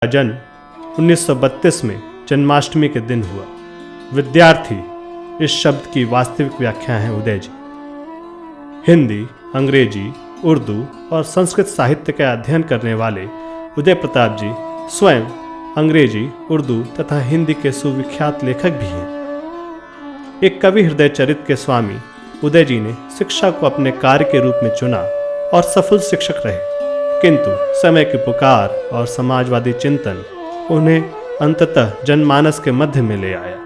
जन्म 1932 में जन्माष्टमी के दिन हुआ। विद्यार्थी इस शब्द की वास्तविक व्याख्या है उदय जी। हिंदी, अंग्रेजी, उर्दू और संस्कृत साहित्य का अध्ययन करने वाले उदय प्रताप जी स्वयं अंग्रेजी, उर्दू तथा हिंदी के सुविख्यात लेखक भी हैं। एक कवि हृदय चरित्र के स्वामी उदय जी ने शिक्षा को अपने कार्य के रूप में चुना और सफल शिक्षक रहे, किंतु समय की पुकार और समाजवादी चिंतन उन्हें अंततः जनमानस के मध्य में ले आया।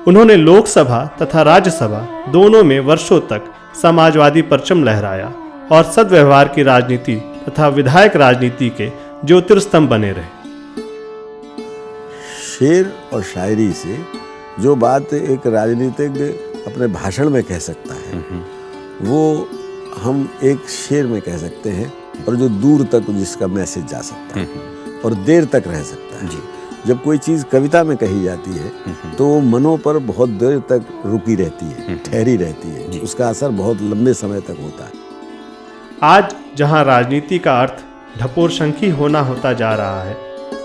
उन्होंने लोकसभा तथा राज्यसभा दोनों में वर्षों तक समाजवादी परचम लहराया और सद्व्यवहार की राजनीति तथा विधायक राजनीति के ज्योतिर्स्तंभ बने रहे। शेर और शायरी से जो बात एक राजनीतिज्ञ अपने भाषण में कह सकता है वो हम एक शेर में कह सकते हैं, और जो दूर तक जिसका मैसेज जा सकता है और देर तक रह सकता है। जब कोई चीज़ कविता में कही जाती है तो वो मनों पर बहुत देर तक रुकी रहती है, ठहरी रहती है, उसका असर बहुत लंबे समय तक होता है। आज जहां राजनीति का अर्थ ढपोरशंखी होना होता जा रहा है,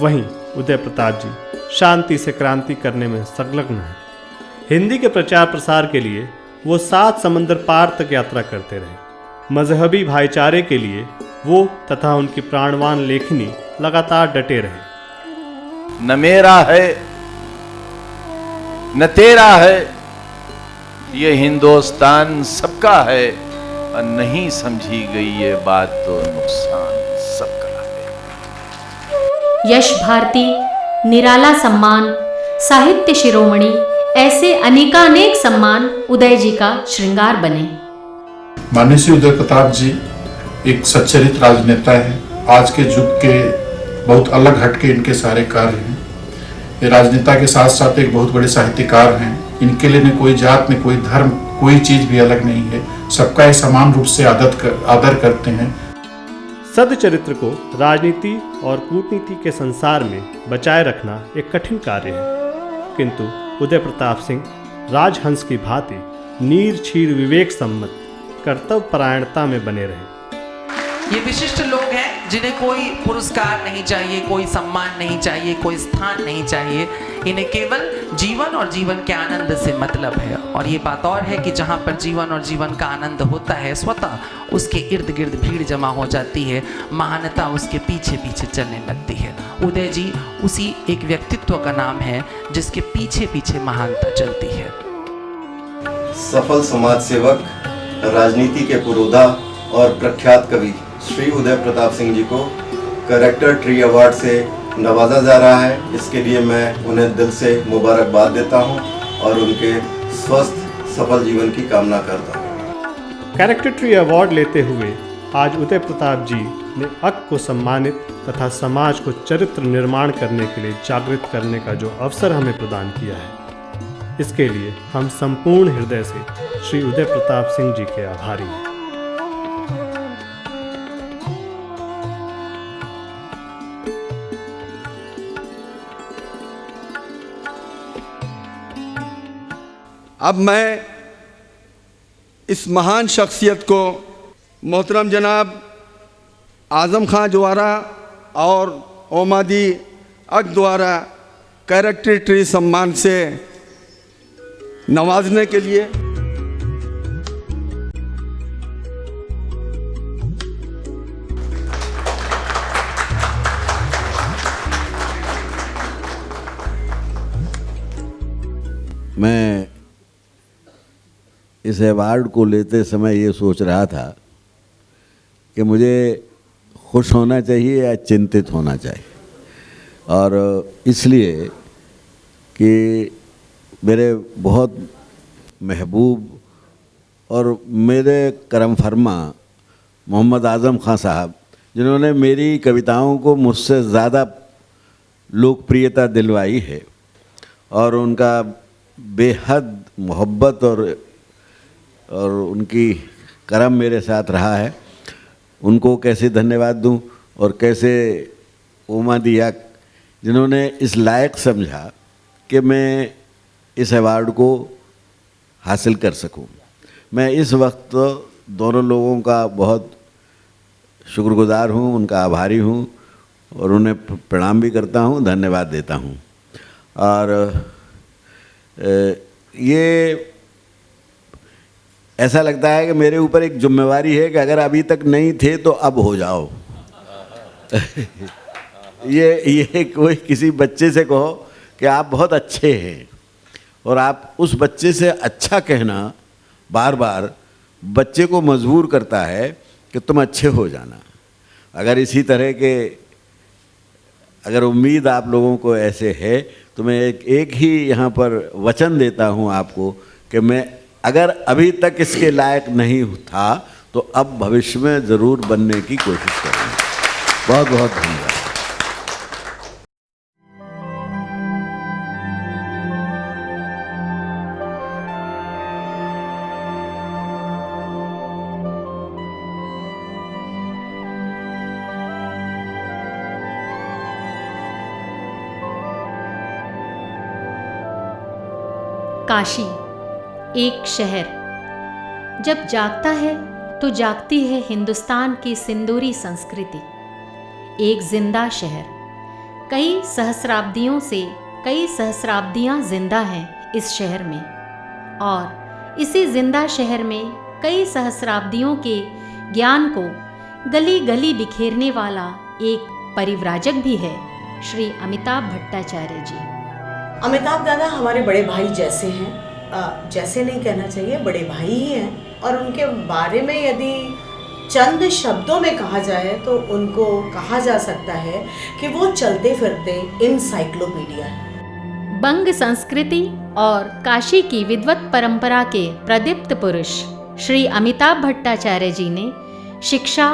वहीं उदय प्रताप जी शांति से क्रांति करने में संलग्न हैं। हिंदी के प्रचार प्रसार के लिए वो 7 समंदर पार तक यात्रा करते रहे। मजहबी भाईचारे के लिए वो तथा उनकी प्राणवान लेखनी लगातार डटे रहे। न मेरा है न तेरा है, ये हिंदुस्तान सबका है, और नहीं समझी गई ये बात तो नुकसान सबका है। यश भारती, निराला सम्मान, साहित्य शिरोमणि, ऐसे अनेकानेक सम्मान उदय जी का श्रृंगार बने। माननीय श्री उदय प्रताप जी एक सच्चरित्र राजनेता है। आज के युग के बहुत अलग हटके इनके सारे कार्य हैं। ये राजनेता के साथ साथ एक बहुत बड़े साहित्यकार हैं। इनके लिए न कोई जात, न कोई धर्म, कोई चीज भी अलग नहीं है। सबका ये समान रूप से आदर करते हैं। सदचरित्र को राजनीति और कूटनीति के संसार में बचाए रखना एक कठिन कार्य है, किंतु उदय प्रताप सिंह राजहंस की भांति नीर छीर विवेक सम्मत कर्तव्य परायणता में बने रहे। ये विशिष्ट लोग हैं जिन्हें कोई पुरस्कार नहीं चाहिए, कोई सम्मान नहीं चाहिए, कोई स्थान नहीं चाहिए। इन्हें केवल जीवन और जीवन के आनंद से मतलब है। और ये बात और है कि जहाँ पर जीवन और जीवन का आनंद होता है, स्वतः उसके इर्द गिर्द भीड़ जमा हो जाती है, महानता उसके पीछे पीछे चलने लगती है। उदय जी उसी एक व्यक्तित्व का नाम है जिसके पीछे पीछे महानता चलती है। सफल समाज सेवक, राजनीति के पुरोधा और प्रख्यात कवि श्री उदय प्रताप सिंह जी को कैरेक्टर ट्री अवार्ड से नवाजा जा रहा है। इसके लिए मैं उन्हें दिल से मुबारकबाद देता हूं और उनके स्वस्थ सफल जीवन की कामना करता हूं। कैरेक्टर ट्री अवार्ड लेते हुए आज उदय प्रताप जी ने अक को सम्मानित तथा समाज को चरित्र निर्माण करने के लिए जागृत करने का जो अवसर हमें प्रदान किया है, इसके लिए हम संपूर्ण हृदय से श्री उदय प्रताप सिंह जी के आभारी हैं। अब मैं इस महान शख्सियत को मोहतरम जनाब आज़म खां द्वारा और ओमादी अक द्वारा कैरेक्टर ट्री सम्मान से नवाजने के लिए मैं इस अवार्ड को लेते समय ये सोच रहा था कि मुझे खुश होना चाहिए या चिंतित होना चाहिए, और इसलिए कि मेरे बहुत महबूब और मेरे करम फरमा मोहम्मद आज़म खां साहब, जिन्होंने मेरी कविताओं को मुझसे ज़्यादा लोकप्रियता दिलवाई है और उनका बेहद मोहब्बत और उनकी करम मेरे साथ रहा है, उनको कैसे धन्यवाद दूं, और कैसे ओमादी अक, जिन्होंने इस लायक समझा कि मैं इस अवार्ड को हासिल कर सकूं। मैं इस वक्त दोनों लोगों का बहुत शुक्रगुजार हूँ, उनका आभारी हूँ और उन्हें प्रणाम भी करता हूँ, धन्यवाद देता हूँ। और ये ऐसा लगता है कि मेरे ऊपर एक जिम्मेवारी है कि अगर अभी तक नहीं थे तो अब हो जाओ। ये कोई किसी बच्चे से कहो कि आप बहुत अच्छे हैं, और आप उस बच्चे से अच्छा कहना बार बार बच्चे को मजबूर करता है कि तुम अच्छे हो जाना। अगर इसी तरह के अगर उम्मीद आप लोगों को ऐसे है तो मैं एक ही यहाँ पर वचन देता हूँ आपको कि मैं अगर अभी तक इसके लायक नहीं था तो अब भविष्य में ज़रूर बनने की कोशिश करूँगा। बहुत बहुत धन्यवाद। काशी एक शहर जब जागता है तो जागती है हिंदुस्तान की सिंदूरी संस्कृति। एक जिंदा शहर, कई सहस्राब्दियों से कई सहस्राब्दियां जिंदा हैं इस शहर में, और इसी जिंदा शहर में कई सहस्राब्दियों के ज्ञान को गली गली बिखेरने वाला एक परिव्राजक भी है, श्री अमिताभ भट्टाचार्य जी। अमिताभ दादा हमारे बड़े भाई जैसे हैं, जैसे नहीं कहना चाहिए, बड़े भाई ही हैं। और उनके बारे में यदि चंद शब्दों में कहा जाए तो उनको कहा जा सकता है कि वो चलते फिरते इनसाइक्लोपीडिया है। बंग संस्कृति और काशी की विद्वत परंपरा के प्रदीप्त पुरुष श्री अमिताभ भट्टाचार्य जी ने शिक्षा,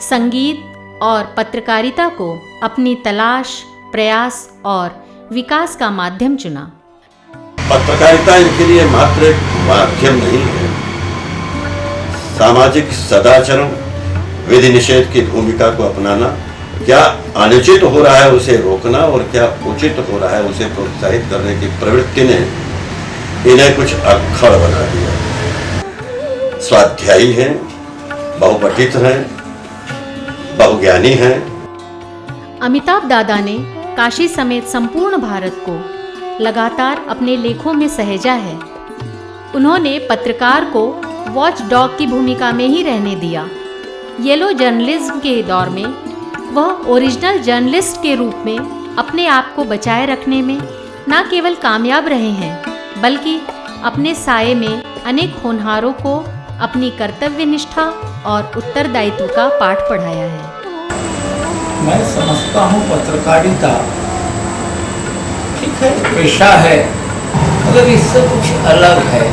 संगीत और पत्रकारिता को अपनी तलाश, प्रयास और विकास का माध्यम चुना। पत्रकारिता इनके लिए मात्र एक माध्यम नहीं है, सामाजिक सदाचरण, विधि निषेध की भूमिका को अपनाना, क्या अनुचित हो रहा है उसे रोकना और क्या उचित हो रहा है उसे प्रोत्साहित करने की प्रवृत्ति ने इन्हें कुछ अक्खड़ बना दिया। स्वाध्यायी हैं, बहुपठित हैं, बहुज्ञानी हैं। अमिताभ दादा ने काशी समेत संपूर्ण भारत को लगातार अपने लेखों में सहेजा है। उन्होंने पत्रकार को वॉच डॉग की भूमिका में ही रहने दिया। येलो जर्नलिज्म के दौर में वह ओरिजिनल जर्नलिस्ट के रूप में अपने आप को बचाए रखने में न केवल कामयाब रहे हैं, बल्कि अपने साये में अनेक होनहारों को अपनी कर्तव्य निष्ठा और उत्तरदायित्व का पाठ पढ़ाया है। मैं समझता हूँ पत्रकारिता ठीक है, पेशा है, मगर इससे कुछ अलग है।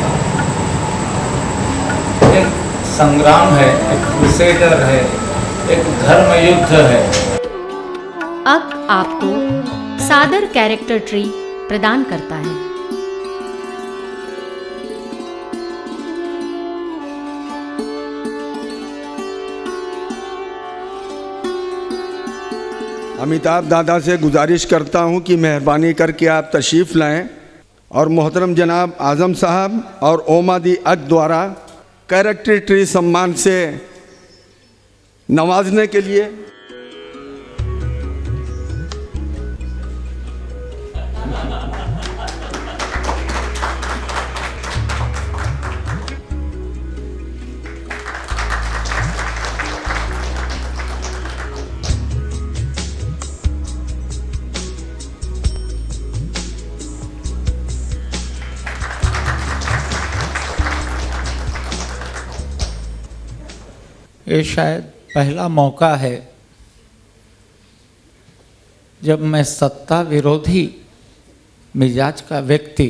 एक संग्राम है, एक क्रूसेडर है, एक धर्म युद्ध है। अब आपको सादर कैरेक्टर ट्री प्रदान करता है। अमिताभ दादा से गुजारिश करता हूं कि मेहरबानी करके आप तशरीफ़ लाएं और मोहतरम जनाब आज़म साहब और ओमादी अक द्वारा कैरेक्टर ट्री सम्मान से नवाजने के लिए ये शायद पहला मौका है जब मैं सत्ता विरोधी मिजाज का व्यक्ति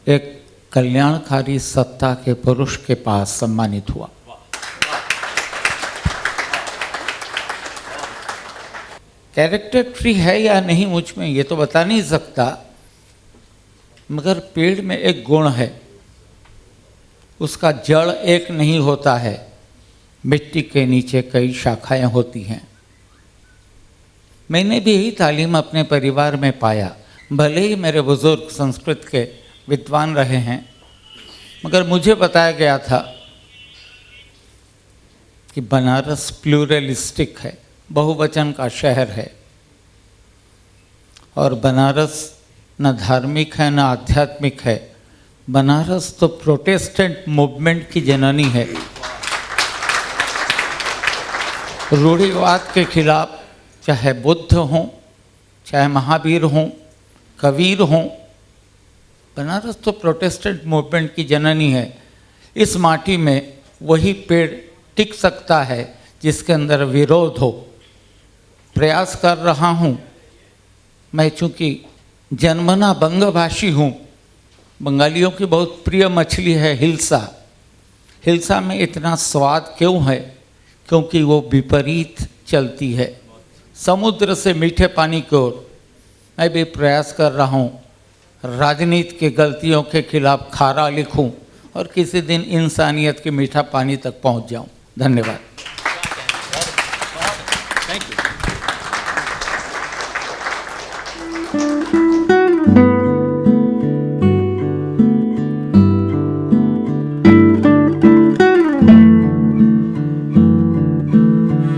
एक कल्याणकारी सत्ता के पुरुष के पास सम्मानित हुआ। कैरेक्टर ट्री है या नहीं मुझ में ये तो बता नहीं सकता, मगर पेड़ में एक गुण है, उसका जड़ एक नहीं होता है, मिट्टी के नीचे कई शाखाएं होती हैं। मैंने भी यही तालीम अपने परिवार में पाया। भले ही मेरे बुजुर्ग संस्कृत के विद्वान रहे हैं, मगर मुझे बताया गया था कि बनारस प्लूरलिस्टिक है, बहुवचन का शहर है और बनारस न धार्मिक है न आध्यात्मिक है। बनारस तो प्रोटेस्टेंट मूवमेंट की जननी है। रूढ़िवाद के खिलाफ चाहे बुद्ध हों, चाहे महावीर हों, कबीर हों, बनारस तो प्रोटेस्टेंट मूवमेंट की जननी है। इस माटी में वही पेड़ टिक सकता है जिसके अंदर विरोध हो। प्रयास कर रहा हूँ। मैं चूँकि जन्मना बंगभाषी हूँ, बंगालियों की बहुत प्रिय मछली है हिल्सा। हिल्सा में इतना स्वाद क्यों है? क्योंकि वो विपरीत चलती है, समुद्र से मीठे पानी की ओर। मैं भी प्रयास कर रहा हूँ राजनीति के गलतियों के खिलाफ खारा लिखूं और किसी दिन इंसानियत के मीठा पानी तक पहुँच जाऊँ। धन्यवाद।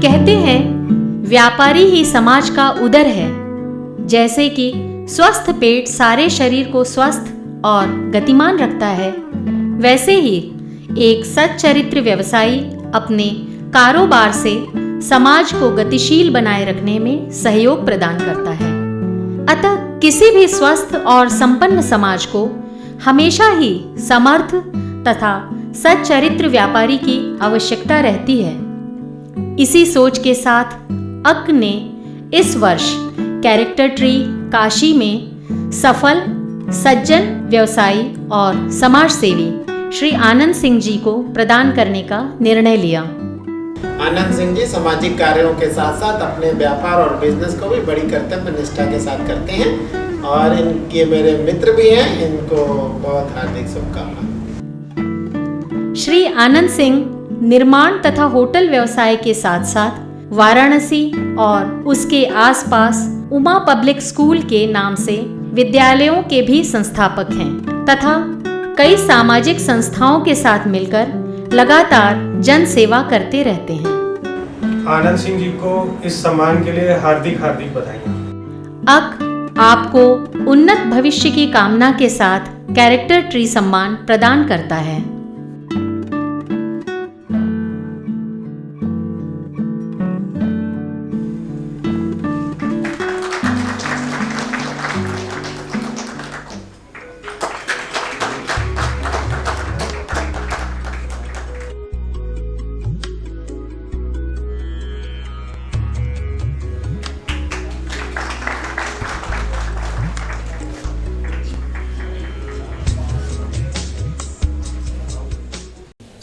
कहते हैं व्यापारी ही समाज का उदर है। जैसे कि स्वस्थ पेट सारे शरीर को स्वस्थ और गतिमान रखता है, वैसे ही एक सच्चरित्र व्यवसायी अपने कारोबार से समाज को गतिशील बनाए रखने में सहयोग प्रदान करता है। अतः किसी भी स्वस्थ और संपन्न समाज को हमेशा ही समर्थ तथा सच्चरित्र व्यापारी की आवश्यकता रहती है। इसी सोच के साथ अक ने इस वर्ष कैरेक्टर ट्री काशी में सफल सज्जन व्यवसायी और समाज सेवी श्री आनंद सिंह जी को प्रदान करने का निर्णय लिया। आनंद सिंह जी सामाजिक कार्यों के साथ साथ अपने व्यापार और बिजनेस को भी बड़ी कर्तव्य निष्ठा के साथ करते हैं और इनके मेरे मित्र भी हैं। इनको बहुत हार्दिक शुभकामनाएं। श्री आनंद सिंह निर्माण तथा होटल व्यवसाय के साथ साथ वाराणसी और उसके आसपास उमा पब्लिक स्कूल के नाम से विद्यालयों के भी संस्थापक हैं तथा कई सामाजिक संस्थाओं के साथ मिलकर लगातार जन सेवा करते रहते हैं। आनंद सिंह जी को इस सम्मान के लिए हार्दिक हार्दिक बधाई। अक आपको उन्नत भविष्य की कामना के साथ कैरेक्टर ट्री सम्मान प्रदान करता है।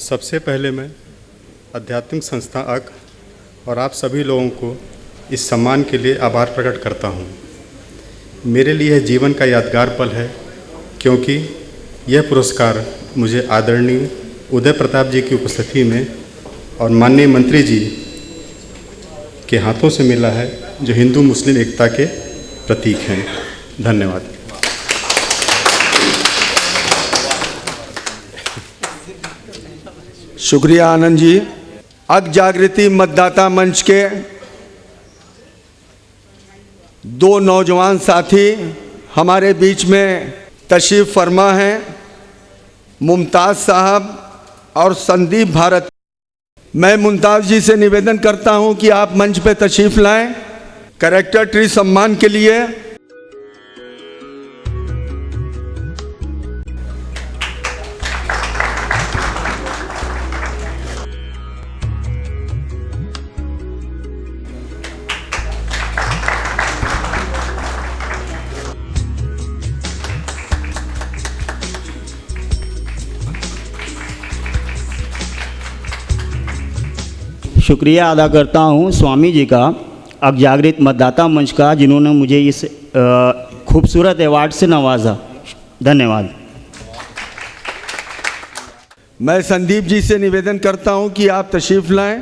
सबसे पहले मैं आध्यात्मिक संस्था अक और आप सभी लोगों को इस सम्मान के लिए आभार प्रकट करता हूँ। मेरे लिए यह जीवन का यादगार पल है क्योंकि यह पुरस्कार मुझे आदरणीय उदय प्रताप जी की उपस्थिति में और माननीय मंत्री जी के हाथों से मिला है, जो हिंदू मुस्लिम एकता के प्रतीक हैं। धन्यवाद। शुक्रिया आनंद जी। अक जागृति मतदाता मंच के दो नौजवान साथी हमारे बीच में तशरीफ फरमा हैं, मुमताज़ साहब और संदीप भारत। मैं मुमताज़ जी से निवेदन करता हूं कि आप मंच पे तशरीफ लाएं कैरेक्टर ट्री सम्मान के लिए। शुक्रिया अदा करता हूं स्वामी जी का, अक जागृत मतदाता मंच का, जिन्होंने मुझे इस खूबसूरत अवार्ड से नवाजा। धन्यवाद। मैं संदीप जी से निवेदन करता हूं कि आप तशरीफ लाएं।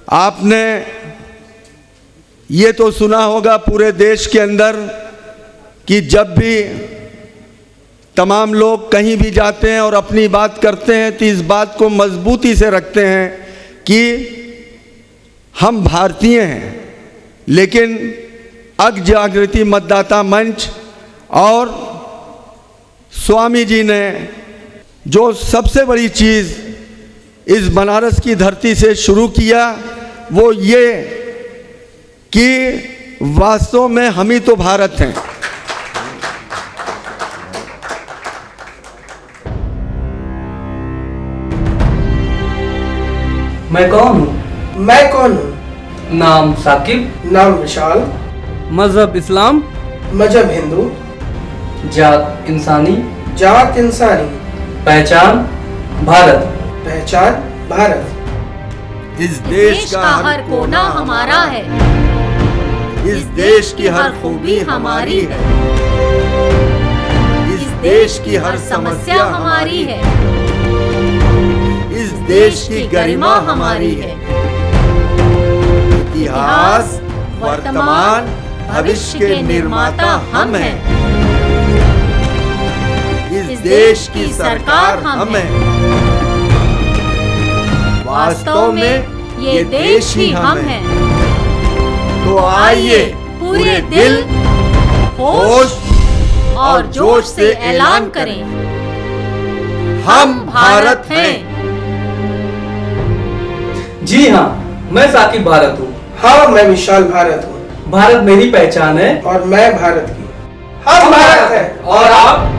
आपने ये तो सुना होगा पूरे देश के अंदर कि जब भी तमाम लोग कहीं भी जाते हैं और अपनी बात करते हैं तो इस बात को मजबूती से रखते हैं कि हम भारतीय हैं। लेकिन अग जागृति मतदाता मंच और स्वामी जी ने जो सबसे बड़ी चीज़ इस बनारस की धरती से शुरू किया वो ये कि वास्तव में हम ही तो भारत हैं। मैं कौन हूँ? मैं कौन हूँ? नाम साकिब। नाम विशाल। मजहब इस्लाम। मजहब हिंदू। जात इंसानी। जात इंसानी। पहचान भारत। पहचान भारत। इस देश का हर कोना हमारा है। इस देश की हर खूबी हमारी है। इस देश की हर समस्या हमारी है। इस देश की गरिमा हमारी है। इतिहास, वर्तमान, भविष्य के निर्माता हम हैं। इस देश की सरकार हम हैं। वास्तव में ये देश ही हम हैं। तो आइए पूरे दिल, होश और जोश से ऐलान करें, हम भारत हैं। जी हाँ, मैं साकिब भारत हूँ। हाँ, मैं विशाल भारत हूँ। भारत मेरी पहचान है और मैं भारत की। हम भारत हैं। और आप?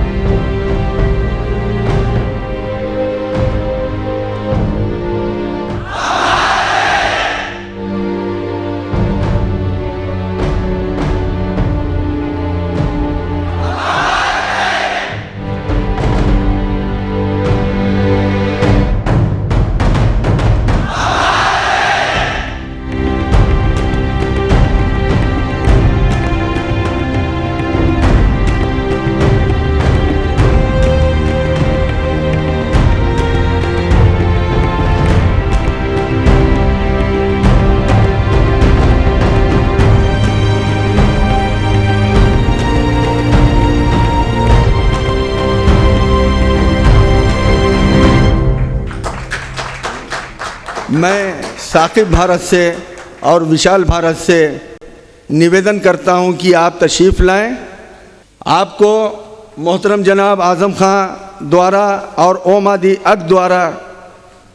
मैं साकिब भारत से और विशाल भारत से निवेदन करता हूं कि आप तशरीफ़ लाएं। आपको मोहतरम जनाब आज़म खां द्वारा और ओम आदि अक द्वारा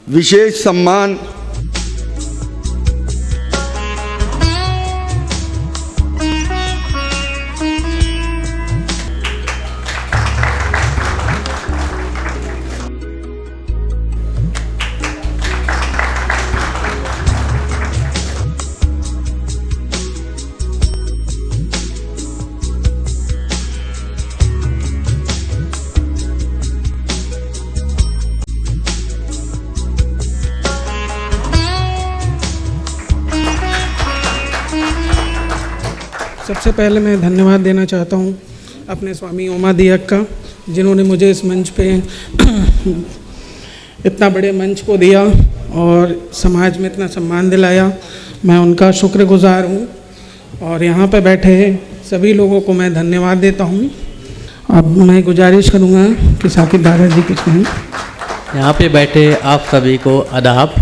विशेष सम्मान सबसे पहले मैं धन्यवाद देना चाहता हूँ अपने स्वामी ओमादि अक का, जिन्होंने मुझे इस मंच पे इतना बड़े मंच को दिया और समाज में इतना सम्मान दिलाया। मैं उनका शुक्रगुजार हूँ और यहाँ पे बैठे सभी लोगों को मैं धन्यवाद देता हूँ। अब मैं गुजारिश करूँगा कि साकिब भारत जी कुछ कहें। यहाँ पे बैठे आप सभी को आदाब।